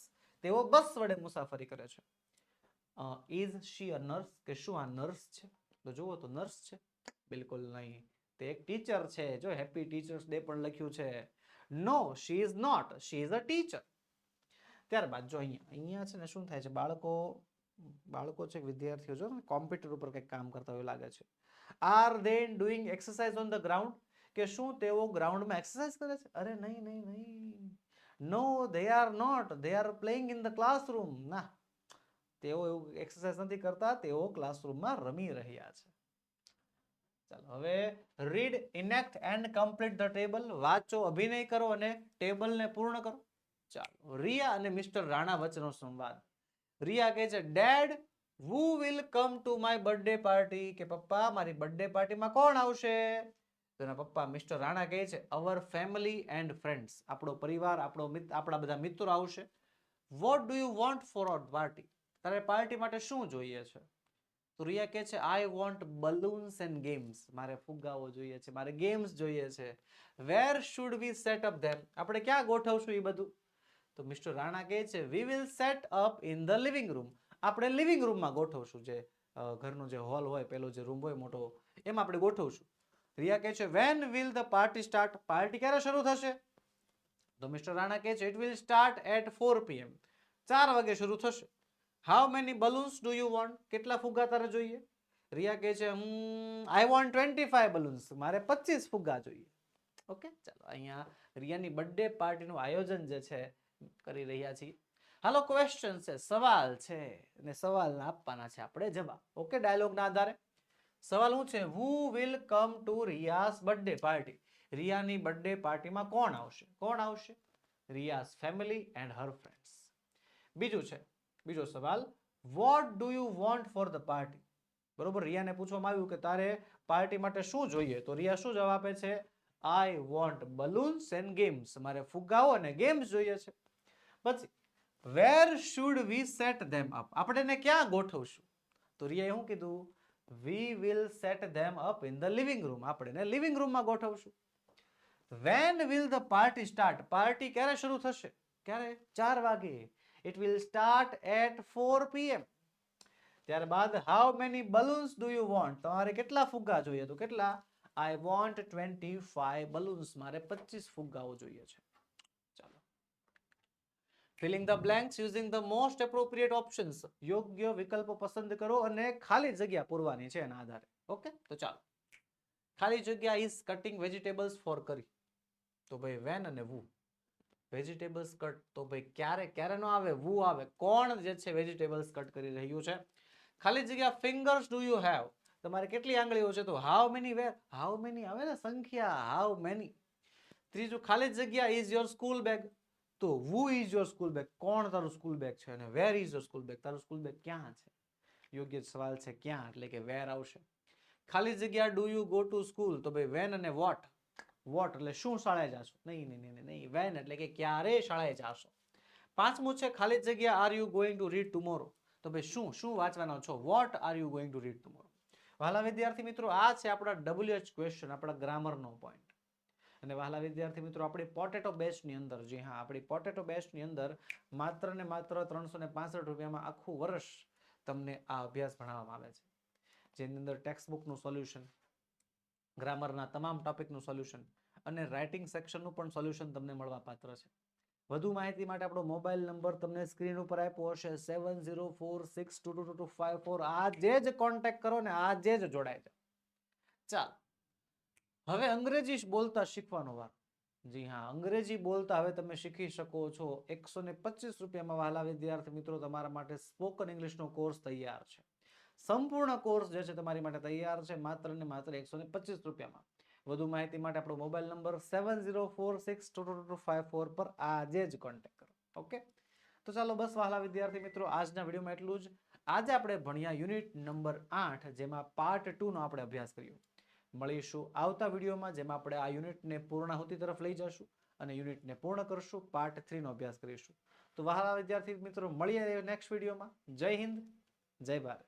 તેઓ બસ વડે મુસાફરી કરે છે. Is she a nurse? કે શું આ નર્સ છે? તો જુઓ તો નર્સ છે? બિલકુલ નહીં, તે એક ટીચર છે. જો હેપી ટીચર્સ ડે પણ લખ્યું છે. No, she is not, she is a teacher. ત્યારબાદ જો અહીંયા છે ને શું થાય છે, બાળકો છે, વિદ્યાર્થીઓ જો કોમ્પ્યુટર ઉપર કંઈક કામ કરતા હોય લાગે છે. R they doing exercise on the ground? કે શું તેઓ ગ્રાઉન્ડમાં એક્સરસાઇઝ કરે છે? અરે નહીં નહીં નહીં, no, they are not, they are playing in the classroom. ના, તેઓ એવું એક્સરસાઇઝ નથી કરતા, તેઓ ક્લાસરૂમમાં રમી રહ્યા છે. ચાલો હવે read, enact and complete the table. વાંચો, અભિનય કરો અને ટેબલને પૂર્ણ કરો. ચાલો, રિયા અને મિસ્ટર રાણા વચ્ચેનો સંવાદ. રિયા કહે છે, dead, who will come to my birthday party? કે પપ્પા, મારી બર્થડે પાર્ટીમાં કોણ આવશે? તેના પપ્પા મિસ્ટર રાણા કહે છે, our family and friends. આપણો પરિવાર, આપણા બધા મિત્રો આવશે. what do you want for a party? તારે પાર્ટી માટે શું જોઈએ છે? તો રિયા કહે છે I want balloons and games, મારે ફુગ્ગાઓ જોઈએ છે, મારે ગેમ્સ જોઈએ છે. વેર શુડ વી સેટ અપ ધેમ, આપણે ક્યાં ગોઠવશું એ બધું? તો મિસ્ટર રાણા કહે છે વી will set up in the living room, આપણે લિવિંગ રૂમમાં ગોઠવશું, જે ઘરનો જે હોલ હોય, પેલો જે રૂમ હોય મોટો, એમાં આપણે ગોઠવશું. રિયા કહે છે when will the party start, party ક્યારે શરૂ થશે? તો મિસ્ટર રાણા કહે છે it will start at 4 PM, 4 વાગે શરૂ થશે. How many balloons do you want, કેટલા ફુગ્ગા તારે જોઈએ? રિયા કહે છે આઈ વોન્ટ 25 બલૂન્સ, મારે 25 ફુગ્ગા જોઈએ. ઓકે, ચાલો અહીંયા રિયાની બર્થડે પાર્ટીનું આયોજન જે છે કરી રહ્યા છીએ. હાલો, ક્વેશ્ચન છે, સવાલ છે, અને સવાલ આપવાના છે આપણે જવાબ. ઓકે, ડાયલોગના આધારે સવાલ શું છે? Who will come to Riya's birthday party, રિયાની બર્થડે પાર્ટીમાં કોણ આવશે? કોણ આવશે? Riya's family and her friends. બીજું છે, બીજો સવાલ, what do you want for the party, બરોબર, રિયાને પૂછવામાં આવ્યું કે તારે પાર્ટી માટે શું જોઈએ? તો રિયા શું જવાબ આપે છે? I want balloons and games, મારે ફુગ્ગાઓ અને ગેમ્સ જોઈએ છે. પછી where should we set them up, આપણે એને ક્યાં ગોઠવશું? તો રિયાએ શું કીધું? We will set them up in the living room, આપણે એને લિવિંગ રૂમમાં ગોઠવશું. When will the party start, party ક્યારે શરૂ થશે? ક્યારે? 4 વાગે. It will start at 4 PM. ત્યારબાદ how many balloons do you want, તમારે કેટલા ફુગ્ગા જોઈએ? તો કેટલા? આઈ વોન્ટ 25 બલૂન્સ, મારે 25 ફુગ્ગાઓ જોઈએ છે. ચાલો, filling the blanks using the most appropriate options, યોગ્ય વિકલ્પો પસંદ કરો અને ખાલી જગ્યા પૂરવાની છે એના આધારે. ઓકે, તો ચાલો, ખાલી જગ્યા ઇઝ કટિંગ વેજીટેબલ્સ ફોર કરી, તો ભાઈ વેન અને વુ. વેજીટેબલ્સ કટ, તો ભાઈ ક્યારે, ક્યારે નો આવે, વુ આવે. કોણ જે છે વેજીટેબલ્સ કટ કરી રહ્યું છે? ખાલી જગ્યા ફિંગર્સ ડુ યુ હેવ, તમારે કેટલી આંગળીઓ છે? તો how many, where, how many આવે ને સંખ્યા, હાઉ મેની. ત્રીજું, ખાલી જગ્યા ઇઝ યોર સ્કૂલ બેગ, તો who is your school bag, કોણ તારું સ્કૂલ બેગ છે, અને where is your school bag, તારું સ્કૂલ બેગ ક્યાં છે? યોગ્ય સવાલ છે ક્યાં, એટલે કે where આવશે. ખાલી જગ્યા do you go to school, તો ભાઈ when અને what, what એટલે શું શાળાએ જાશો? નહીં નહીં નહીં નહીં, when એટલે કે ક્યારે શાળાએ જાશો. પાંચમું છે ખાલી જગ્યા are you going to read tomorrow, તો ભાઈ શું શું વાંચવાના છો? what are you going to read tomorrow. વહાલા વિદ્યાર્થી મિત્રો, આ છે આપણા WH ક્વેશ્ચન, આપણા ગ્રામરનો પોઈન્ટ. અને વહાલા વિદ્યાર્થી મિત્રો, આપણી પોટેટો બેચની અંદર, જી હા, આપણી પોટેટો બેચની અંદર માત્ર ને માત્ર 365 રૂપિયામાં આખું વર્ષ તમને આ અભ્યાસ ભણાવવામાં આવે છે, જેની અંદર ટેક્સ્ટ બુકનું સોલ્યુશન, ગ્રામરના તમામ ટોપિકનું સોલ્યુશન અને રાઇટિંગ સેક્શનનું પણ સોલ્યુશન તમને મળવા પાત્ર છે. વધુ માહિતી માટે આપણો મોબાઈલ નંબર તમને સ્ક્રીન ઉપર આપ્યો હશે, 7046222254. આજે જ કોન્ટેક્ટ કરો ને આજે જ જોડાય છે. ચાલો, હવે અંગ્રેજી બોલતા શીખવાનો વાર. જી હા, અંગ્રેજી બોલતા હવે તમે શીખી શકો છો. 125 રૂપિયામાં વહાલા વિદ્યાર્થી મિત્રો તમારા માટે સ્પોકન ઇંગ્લિશનો કોર્સ તૈયાર છે. સંપૂર્ણ કોર્સ જે છે તમારી માટે તૈયાર છે માત્ર ને માત્ર 125 રૂપિયામાં. વધુ માહિતી માટે આપણો મોબાઈલ નંબર 7046222254 પર આજે જ કોન્ટેક્ટ કરો. ઓકે, તો ચાલો બસ વહાલા વિદ્યાર્થી મિત્રો, આજના વિડીયોમાં એટલું જ. આજે આપણે ભણ્યા યુનિટ નંબર 8, જેમાં પાર્ટ 2 નો આપણે અભ્યાસ કર્યો. મળીશું આવતા વિડીયોમાં, જેમાં આપણે આ યુનિટને પૂર્ણાહુતિ તરફ લઈ જશું અને યુનિટને પૂર્ણ કરશું, પાર્ટ 3 નો અભ્યાસ કરીશું. તો વહાલા વિદ્યાર્થી મિત્રો, મળીએ નેક્સ્ટ વિડીયોમાં. જય હિન્દ, જય ભારત.